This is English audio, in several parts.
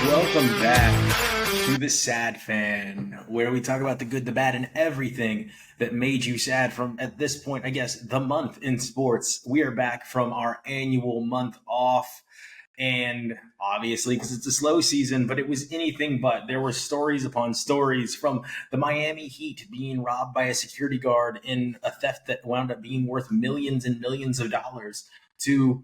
Welcome back to the Sad Fan, where we talk about the good, the bad, and everything that made you sad from, at this point, I guess, the month in sports. We are back from our annual month off, and obviously, because it's a slow season, but it was anything but. There were stories upon stories from the Miami Heat being robbed by a security guard in a theft that wound up being worth millions and millions of dollars to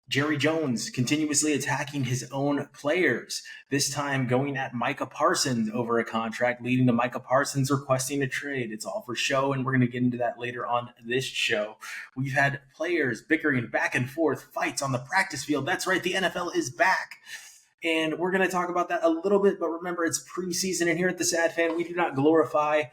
Jerry Jones continuously attacking his own players, this time going at Micah Parsons over a contract, leading to Micah Parsons requesting a trade. It's all for show, and we're going to get into that later on this show. We've had players bickering back and forth, fights on the practice field. That's right, the NFL is back. And we're going to talk about that a little bit, but remember, it's preseason, and here at the Sad Fan, we do not glorify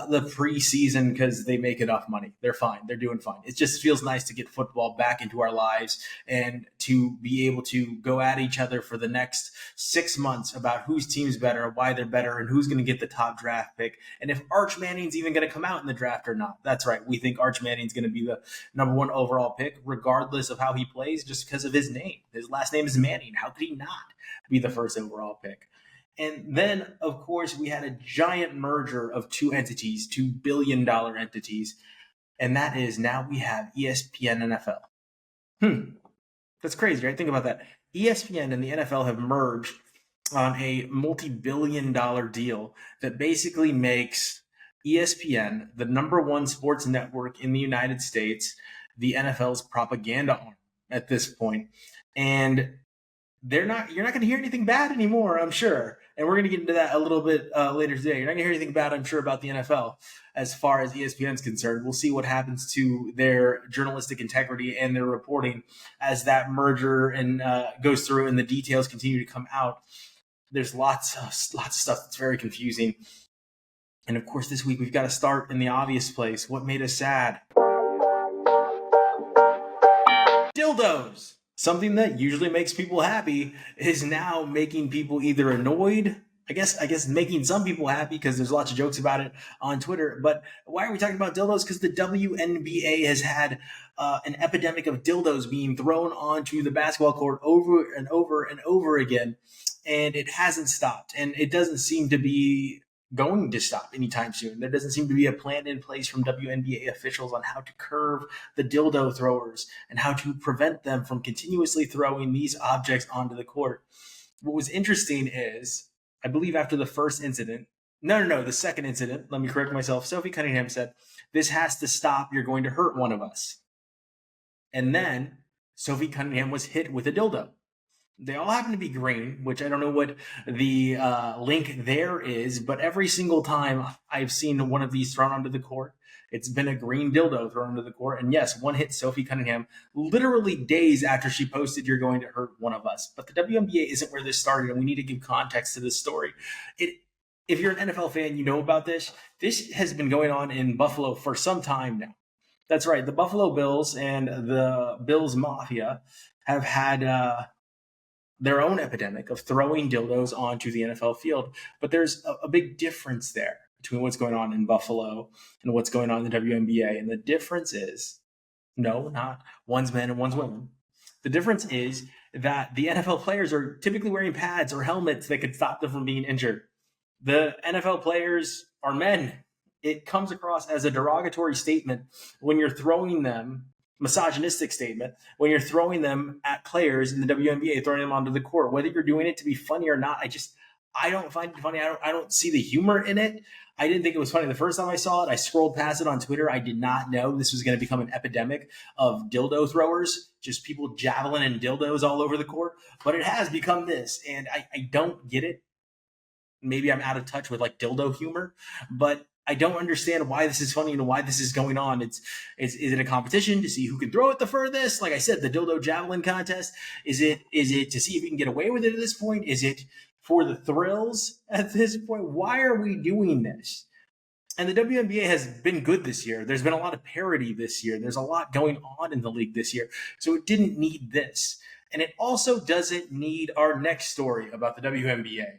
the preseason because they make enough money. They're fine. They're doing fine. It just feels nice to get football back into our lives and to be able to go at each other for the next 6 months about whose team's better, why they're better, and who's going to get the top draft pick, and if Arch Manning's even going to come out in the draft or not. That's right. We think Arch Manning's going to be the number one overall pick, regardless of how he plays, just because of his name. His last name is Manning. How could he not be the first overall pick? And then, of course, we had a giant merger of two entities, $2 billion entities. And that is now we have ESPN NFL. That's crazy, right? Think about that. ESPN and the NFL have merged on a multi-billion-dollar deal that basically makes ESPN the number one sports network in the United States, the NFL's propaganda arm at this point. And you're not going to hear anything bad anymore, I'm sure. And we're going to get into that a little bit later today. You're not going to hear anything bad, I'm sure, about the NFL as far as ESPN is concerned. We'll see what happens to their journalistic integrity and their reporting as that merger and goes through and the details continue to come out. There's lots of stuff that's very confusing. And of course, this week we've got to start in the obvious place. What made us sad? Dildos. Something that usually makes people happy is now making people either annoyed. I guess making some people happy because there's lots of jokes about it on Twitter. But why are we talking about dildos? Because the WNBA has had an epidemic of dildos being thrown onto the basketball court over and over and over again. And it hasn't stopped. And it doesn't seem to be going to stop anytime soon. There doesn't seem to be a plan in place from WNBA officials on how to curb the dildo throwers and how to prevent them from continuously throwing these objects onto the court. What was interesting is, I believe after the first incident, the second incident, let me correct myself, Sophie Cunningham said, "This has to stop, you're going to hurt one of us." And then Sophie Cunningham was hit with a dildo. They all happen to be green, which I don't know what the link there is, but every single time I've seen one of these thrown onto the court, it's been a green dildo thrown onto the court. And yes, one hit Sophie Cunningham literally days after she posted, "You're going to hurt one of us." But the WNBA isn't where this started, and we need to give context to this story. If you're an NFL fan, you know about this. This has been going on in Buffalo for some time now. That's right. The Buffalo Bills and the Bills Mafia have had their own epidemic of throwing dildos onto the NFL field. But there's a big difference there between what's going on in Buffalo and what's going on in the WNBA. And the difference is, no, not one's men and one's women. The difference is that the NFL players are typically wearing pads or helmets that could stop them from being injured. The NFL players are men. It comes across as a derogatory statement when you're throwing them, misogynistic statement, when you're throwing them at players in the WNBA, throwing them onto the court. Whether you're doing it to be funny or not, I don't find it funny. I don't see the humor in it. I didn't think it was funny the first time I saw it. I scrolled past it on Twitter. I did not know this was going to become an epidemic of dildo throwers, just people javelin and dildos all over the court. But it has become this, and I don't get it. Maybe I'm out of touch with like dildo humor, but I don't understand why this is funny and why this is going on. Is it a competition to see who can throw it the furthest? Like I said, the dildo javelin contest. Is it to see if we can get away with it at this point? Is it for the thrills at this point? Why are we doing this? And the WNBA has been good this year. There's been a lot of parity this year. There's a lot going on in the league this year. So it didn't need this. And it also doesn't need our next story about the WNBA.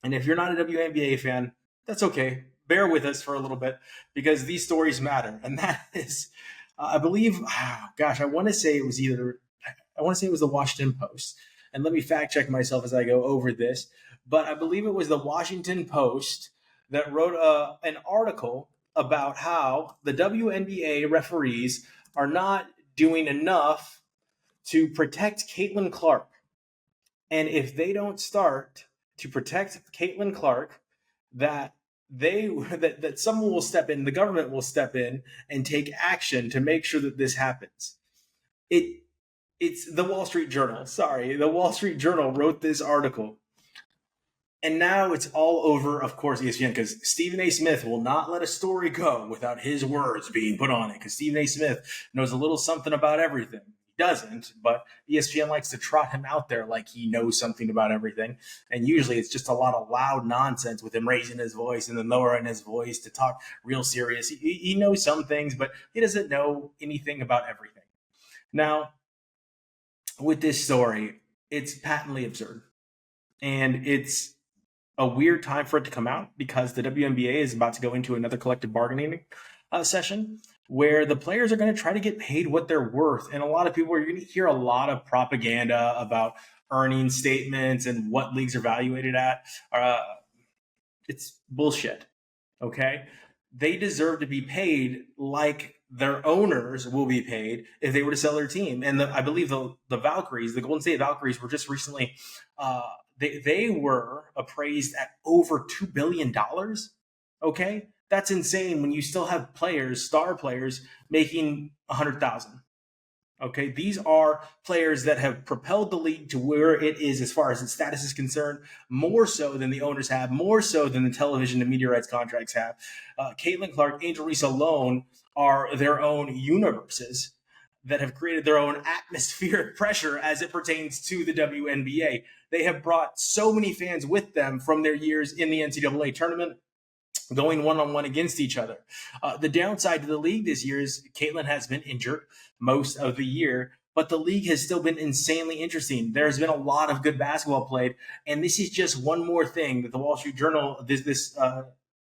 And if you're not a WNBA fan, that's okay. Bear with us for a little bit because these stories matter. And that is, I believe, I want to say it was the Washington Post and let me fact check myself as I go over this, but I believe it was the Washington Post that wrote an article about how the WNBA referees are not doing enough to protect Caitlin Clark. And if they don't start to protect Caitlin Clark, that someone will step in, the government will step in and take action to make sure that this happens. It's the Wall Street Journal. Sorry, the Wall Street Journal wrote this article. And now it's all over, of course, ESPN, because Stephen A. Smith will not let a story go without his words being put on it, because Stephen A. Smith knows a little something about everything. He doesn't, but ESPN likes to trot him out there like he knows something about everything. And usually it's just a lot of loud nonsense with him raising his voice and then lowering his voice to talk real serious. He knows some things, but he doesn't know anything about everything. Now, with this story, it's patently absurd. And it's a weird time for it to come out because the WNBA is about to go into another collective bargaining session where the players are going to try to get paid what they're worth. And a lot of people are going to hear a lot of propaganda about earning statements and what leagues are evaluated at. It's bullshit. Okay. They deserve to be paid like their owners will be paid if they were to sell their team. And I believe the Valkyries, the Golden State Valkyries, were just recently, they were appraised at over $2 billion. Okay. That's insane when you still have players, star players, making $100,000. Okay. These are players that have propelled the league to where it is as far as its status is concerned, more so than the owners have, more so than the television and media rights contracts have. Caitlin Clark, Angel Reese alone are their own universes that have created their own atmospheric pressure as it pertains to the WNBA. They have brought so many fans with them from their years in the NCAA tournament, going one-on-one against each other. The downside to the league this year is Caitlin has been injured most of the year, but the league has still been insanely interesting. There's been a lot of good basketball played, and this is just one more thing that the Wall Street Journal, this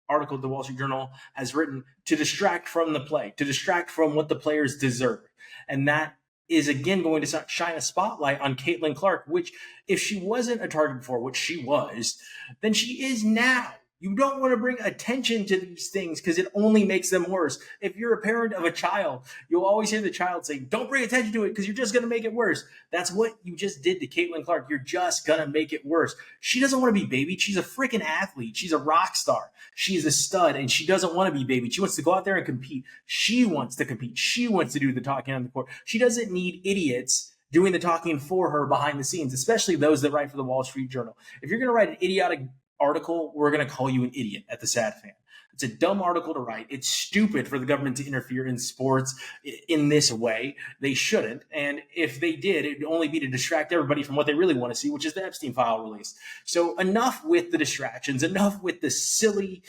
article the Wall Street Journal has written to distract from the play, to distract from what the players deserve. And that is again going to shine a spotlight on Caitlin Clark, which if she wasn't a target before, which she was, then she is now. You don't want to bring attention to these things because it only makes them worse. If you're a parent of a child, you'll always hear the child say, don't bring attention to it because you're just going to make it worse. That's what you just did to Caitlin Clark. You're just going to make it worse. She doesn't want to be babied. She's a freaking athlete. She's a rock star. She's a stud, and she doesn't want to be babied. She wants to go out there and compete. She wants to compete. She wants to do the talking on the court. She doesn't need idiots doing the talking for her behind the scenes, especially those that write for the Wall Street Journal. If you're going to write an idiotic article, we're going to call you an idiot at TheSadFan. It's a dumb article to write. It's stupid for the government to interfere in sports in this way. They shouldn't. And if they did, it'd only be to distract everybody from what they really want to see, which is the Epstein file release. So enough with the distractions, enough with the silly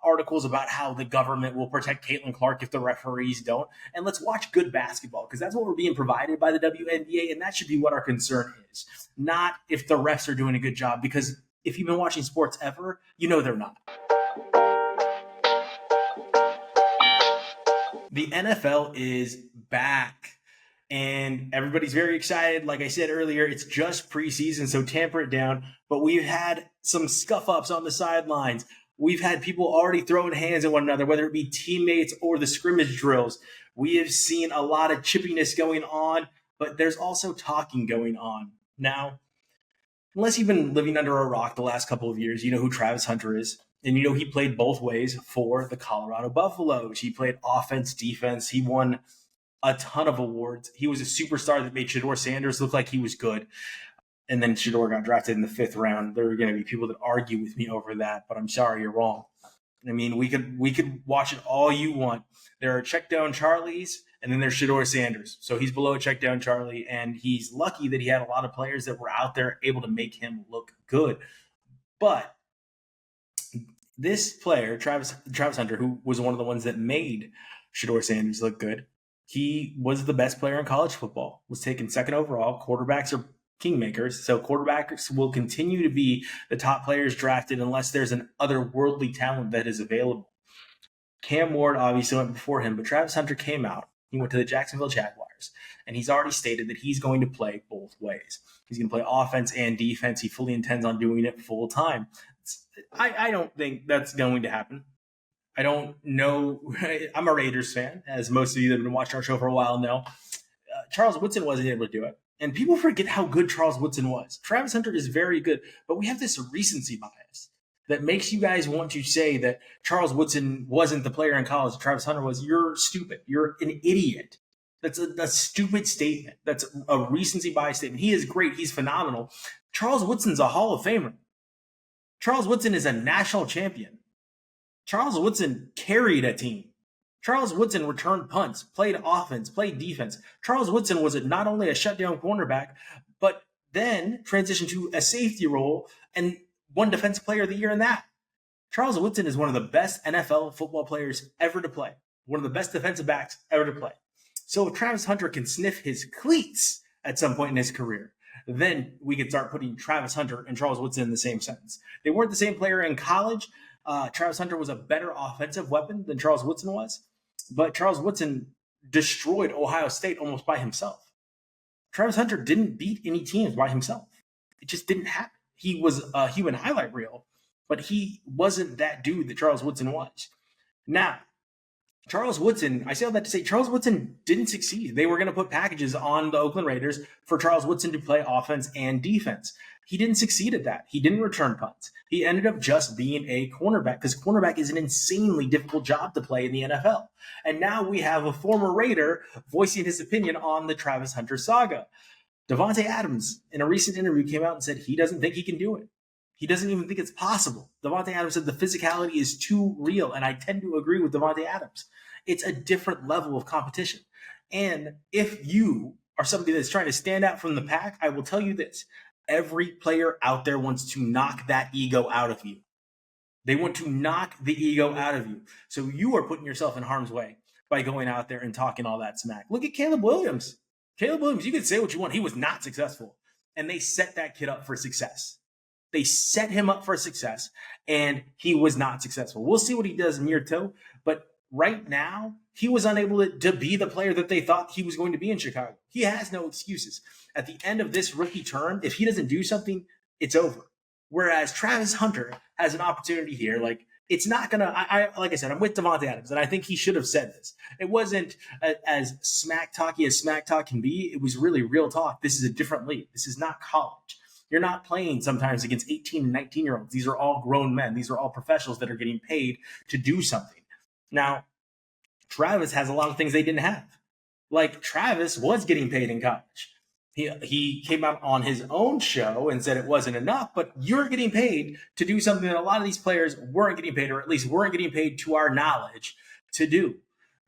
articles about how the government will protect Caitlin Clark if the referees don't. And let's watch good basketball because that's what we're being provided by the WNBA. And that should be what our concern is, not if the refs are doing a good job, because if you've been watching sports ever, you know they're not. The NFL is back, and everybody's very excited. Like I said earlier, it's just preseason, so tamper it down. But we've had some scuff-ups on the sidelines. We've had people already throwing hands at one another, whether it be teammates or the scrimmage drills. We have seen a lot of chippiness going on, but there's also talking going on. Now, unless you've been living under a rock the last couple of years, you know who Travis Hunter is. And you know he played both ways for the Colorado Buffaloes. He played offense, defense. He won a ton of awards. He was a superstar that made Shedeur Sanders look like he was good. And then Shedeur got drafted in the 5th round. There are going to be people that argue with me over that, but I'm sorry, you're wrong. I mean, we could watch it all you want. There are check down Charlies, and then there's Shedeur Sanders. So he's below check down Charlie, and he's lucky that he had a lot of players that were out there able to make him look good. But this player, Travis Hunter, who was one of the ones that made Shedeur Sanders look good, he was the best player in college football, was taken 2nd overall. Quarterbacks are kingmakers, so quarterbacks will continue to be the top players drafted unless there's an otherworldly talent that is available. Cam Ward obviously went before him, but Travis Hunter came out. He went to the Jacksonville Jaguars, and he's already stated that he's going to play both ways. He's going to play offense and defense. He fully intends on doing it full time. I don't think that's going to happen. I don't know. I'm a Raiders fan, as most of you that have been watching our show for a while know. Charles Woodson wasn't able to do it. And people forget how good Charles Woodson was. Travis Hunter is very good, but we have this recency bias that makes you guys want to say that Charles Woodson wasn't the player in college, Travis Hunter was. You're stupid. You're an idiot. That's a stupid statement. That's a recency bias statement. He is great. He's phenomenal. Charles Woodson's a Hall of Famer. Charles Woodson is a national champion. Charles Woodson carried a team. Charles Woodson returned punts, played offense, played defense. Charles Woodson was not only a shutdown cornerback, but then transitioned to a safety role and won Defensive Player of the Year in that. Charles Woodson is one of the best NFL football players ever to play, one of the best defensive backs ever to play. So if Travis Hunter can sniff his cleats at some point in his career, then we could start putting Travis Hunter and Charles Woodson in the same sentence. They weren't the same player in college. Travis Hunter was a better offensive weapon than Charles Woodson was, but Charles Woodson destroyed Ohio State almost by himself. Travis Hunter didn't beat any teams by himself. It just didn't happen. He was a human highlight reel, but he wasn't that dude that Charles Woodson was. Now, Charles Woodson, I say all that to say Charles Woodson didn't succeed. They were going to put packages on the Oakland Raiders for Charles Woodson to play offense and defense. He didn't succeed at that. He didn't return punts. He ended up just being a cornerback because cornerback is an insanely difficult job to play in the NFL. And now we have a former Raider voicing his opinion on the Travis Hunter saga. Davante Adams, in a recent interview, came out and said he doesn't think he can do it. He doesn't even think it's possible. Davante Adams said the physicality is too real, and I tend to agree with Davante Adams. It's a different level of competition. And if you are somebody that's trying to stand out from the pack, I will tell you this. Every player out there wants to knock that ego out of you. They want to knock the ego out of you. So you are putting yourself in harm's way by going out there and talking all that smack. Look at Caleb Williams. Caleb Williams, you can say what you want. He was not successful. And they set that kid up for success. They set him up for success, and he was not successful. We'll see what he does in year two. But right now, he was unable to be the player that they thought he was going to be in Chicago. He has no excuses. At the end of this rookie term, if he doesn't do something, it's over. Whereas Travis Hunter has an opportunity here. Like, it's not going to, like I said, I'm with Davante Adams, and I think he should have said this. It wasn't as smack talky as smack talk can be. It was really real talk. This is a different league. This is not college. You're not playing sometimes against 18 and 19-year-olds. These are all grown men. These are all professionals that are getting paid to do something. Now, Travis has a lot of things they didn't have. Like, Travis was getting paid in college. He came out on his own show and said it wasn't enough, but you're getting paid to do something that a lot of these players weren't getting paid, or at least weren't getting paid to our knowledge to do.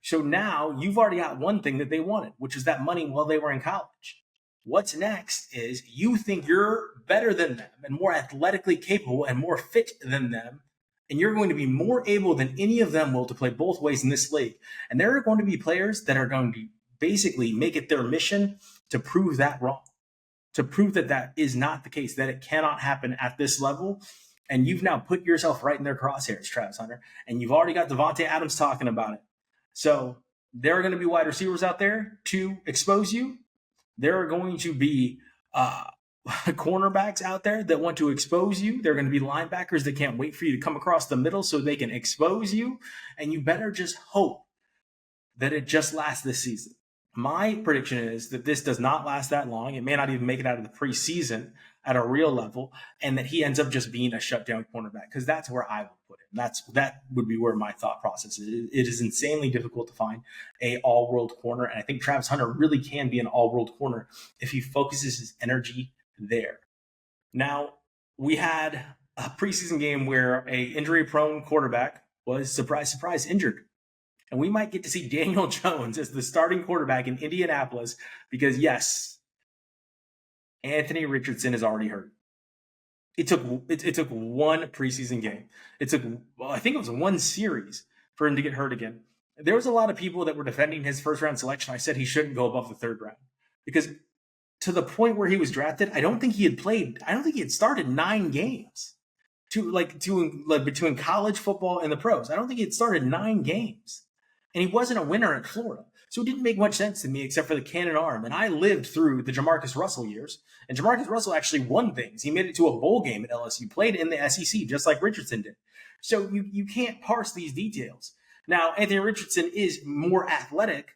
So now you've already got one thing that they wanted, which is that money while they were in college. What's next is you think you're better than them and more athletically capable and more fit than them, and you're going to be more able than any of them will to play both ways in this league. And there are going to be players that are going to basically make it their mission to prove that wrong, to prove that that is not the case, that it cannot happen at this level. And you've now put yourself right in their crosshairs, Travis Hunter, and you've already got Davante Adams talking about it. So there are going to be wide receivers out there to expose you. There are going to be cornerbacks out there that want to expose you. There are going to be linebackers that can't wait for you to come across the middle so they can expose you. And you better just hope that it just lasts this season. My prediction is that this does not last that long. It may not even make it out of the preseason at a real level, and that he ends up just being a shutdown cornerback, because that's where I would put him. That would be where my thought process is. It is insanely difficult to find a all-world corner, and I think Travis Hunter really can be an all-world corner if he focuses his energy there. Now, we had a preseason game where a injury-prone quarterback was, surprise, surprise, injured. And we might get to see Daniel Jones as the starting quarterback in Indianapolis because, yes, Anthony Richardson is already hurt. It took one preseason game. I think it was one series for him to get hurt again. There was a lot of people that were defending his first-round selection. I said he shouldn't go above the third round because to the point where he was drafted, I don't think he had started 9 games between college football and the pros. I don't think he had started 9 games. And he wasn't a winner at Florida. So it didn't make much sense to me except for the cannon arm. And I lived through the Jamarcus Russell years. And Jamarcus Russell actually won things. He made it to a bowl game at LSU, played in the SEC, just like Richardson did. So you can't parse these details. Now, Anthony Richardson is more athletic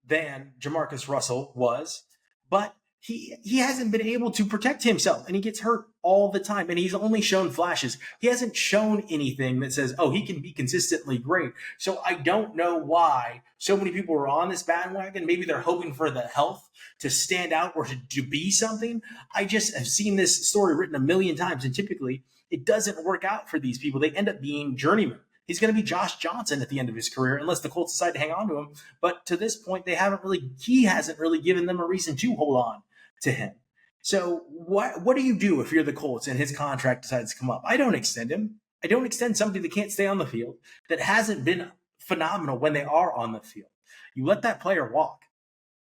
than Jamarcus Russell was, but he hasn't been able to protect himself, and he gets hurt all the time, and he's only shown flashes. He hasn't shown anything that says, oh, he can be consistently great. So I don't know why so many people are on this bandwagon. Maybe they're hoping for the health to stand out or to be something. I just have seen this story written a million times, and typically it doesn't work out for these people. They end up being journeymen. He's going to be Josh Johnson at the end of his career, unless the Colts decide to hang on to him. But to this point, he hasn't really given them a reason to hold on to him. So what do you do if you're the Colts and his contract decides to come up? I don't extend him. I don't extend somebody that can't stay on the field, that hasn't been phenomenal when they are on the field. You let that player walk.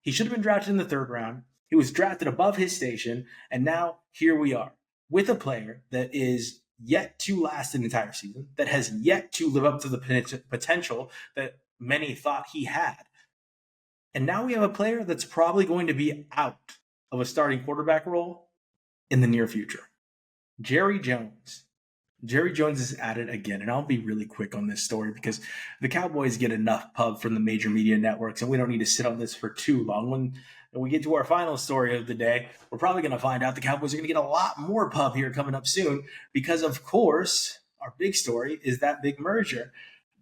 He should have been drafted in the 3rd round. He was drafted above his station, and now here we are with a player that is yet to last an entire season, that has yet to live up to the potential that many thought he had. And now we have a player that's probably going to be out of a starting quarterback role in the near future. Jerry Jones. Jerry Jones is at it again, and I'll be really quick on this story because the Cowboys get enough pub from the major media networks, and we don't need to sit on this for too long. When we get to our final story of the day, we're probably going to find out the Cowboys are going to get a lot more pub here coming up soon because, of course, our big story is that big merger.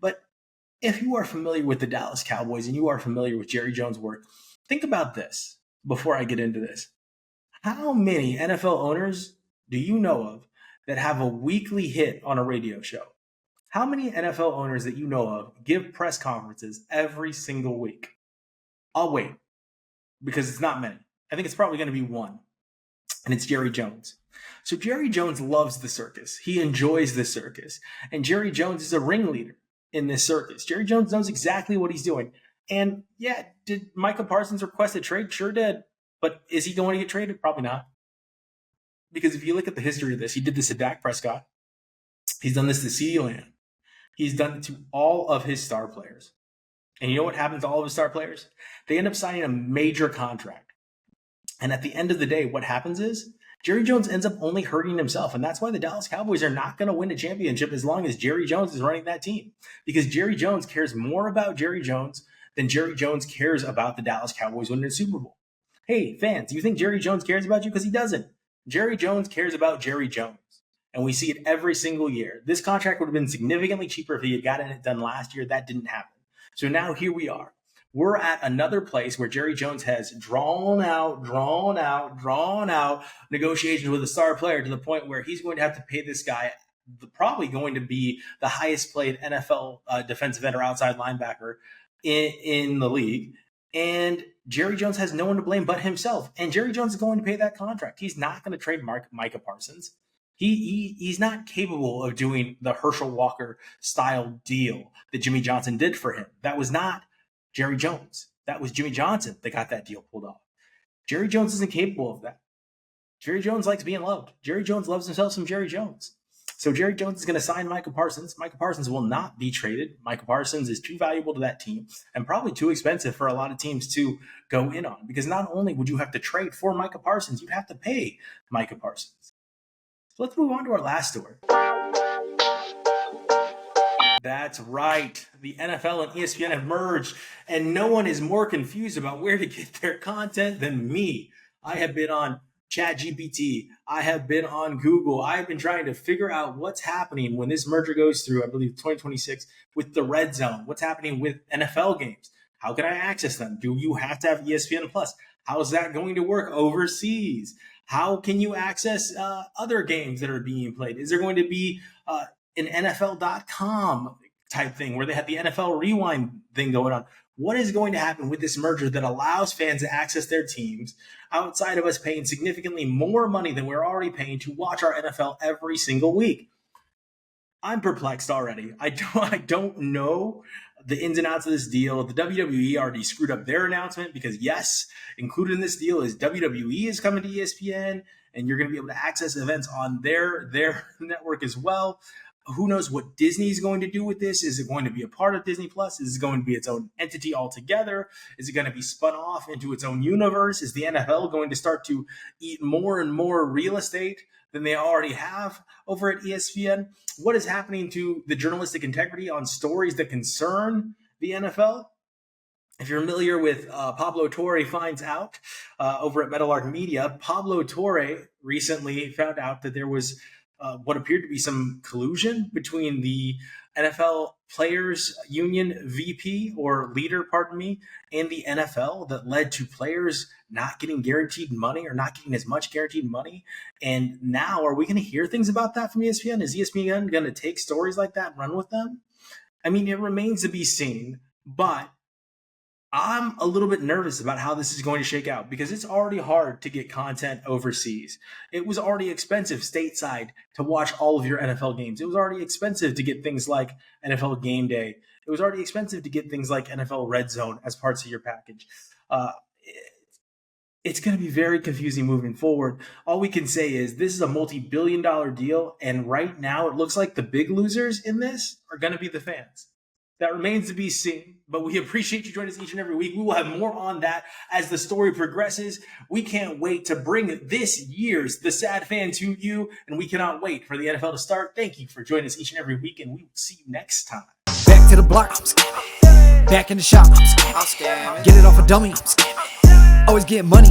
But if you are familiar with the Dallas Cowboys and you are familiar with Jerry Jones' work, think about this before I get into this. How many NFL owners do you know of that have a weekly hit on a radio show? How many NFL owners that you know of give press conferences every single week? I'll wait because it's not many. I think it's probably going to be one, and it's Jerry Jones. So Jerry Jones loves the circus. He enjoys the circus, and Jerry Jones is a ringleader in this circus. Jerry Jones knows exactly what he's doing. And yeah, did Micah Parsons request a trade? Sure did. But is he going to get traded? Probably not. Because if you look at the history of this, he did this to Dak Prescott. He's done this to CeeDee Lamb. He's done it to all of his star players. And you know what happens to all of his star players? They end up signing a major contract. And at the end of the day, what happens is Jerry Jones ends up only hurting himself. And that's why the Dallas Cowboys are not going to win a championship as long as Jerry Jones is running that team. Because Jerry Jones cares more about Jerry Jones than Jerry Jones cares about the Dallas Cowboys winning the Super Bowl. Hey, fans, do you think Jerry Jones cares about you? Because he doesn't. Jerry Jones cares about Jerry Jones. And we see it every single year. This contract would have been significantly cheaper if he had gotten it done last year. That didn't happen. So now here we are. We're at another place where Jerry Jones has drawn out negotiations with a star player to the point where he's going to have to pay this guy probably going to be the highest paid NFL defensive end or outside linebacker in the league. And Jerry Jones has no one to blame but himself. And Jerry Jones is going to pay that contract. He's not going to trade Micah Parsons. He's not capable of doing the Herschel Walker style deal that Jimmy Johnson did for him. That was not Jerry Jones. That was Jimmy Johnson that got that deal pulled off. Jerry Jones isn't capable of that. Jerry Jones likes being loved. Jerry Jones loves himself some Jerry Jones. So Jerry Jones is going to sign Micah Parsons. Micah Parsons will not be traded. Micah Parsons is too valuable to that team and probably too expensive for a lot of teams to go in on, because not only would you have to trade for Micah Parsons, you'd have to pay Micah Parsons. So let's move on to our last story. That's right. The NFL and ESPN have merged, and no one is more confused about where to get their content than me. I have been on ChatGPT. I have been on Google. I have been trying to figure out what's happening when this merger goes through, I believe 2026, with the red zone. What's happening with NFL games? How can I access them? Do you have to have ESPN Plus? How is that going to work overseas? How can you access other games that are being played? Is there going to be an NFL.com type thing where they have the NFL Rewind thing going on? What is going to happen with this merger that allows fans to access their teams outside of us paying significantly more money than we're already paying to watch our NFL every single week? I'm perplexed already. I don't know the ins and outs of this deal. The WWE already screwed up their announcement because, yes, included in this deal is WWE is coming to ESPN, and you're going to be able to access events on their network as well. Who knows what Disney's going to do with this? Is it going to be a part of Disney Plus? Is it going to be its own entity altogether? Is it going to be spun off into its own universe? Is the NFL going to start to eat more and more real estate than they already have over at ESPN? What is happening to the journalistic integrity on stories that concern the NFL? If you're familiar with Pablo Torre Finds Out over at Meadowlark Media, Pablo Torre recently found out that there was what appeared to be some collusion between the NFL Players Union VP or leader, and the NFL that led to players not getting guaranteed money or not getting as much guaranteed money. And now, are we going to hear things about that from ESPN? Is ESPN going to take stories like that and run with them? I mean, it remains to be seen, but I'm a little bit nervous about how this is going to shake out because it's already hard to get content overseas. It was already expensive stateside to watch all of your NFL games. It was already expensive to get things like NFL Game Day. It was already expensive to get things like NFL Red Zone as parts of your package. It's going to be very confusing moving forward. All we can say is this is a multi-billion-dollar deal, and right now it looks like the big losers in this are going to be the fans. That remains to be seen, but we appreciate you joining us each and every week. We will have more on that as the story progresses. We can't wait to bring this year's The Sad Fan to you, and we cannot wait for the NFL to start. Thank you for joining us each and every week, and we will see you next time. Back to the block, back in the shop, get it off a dummy, always get money.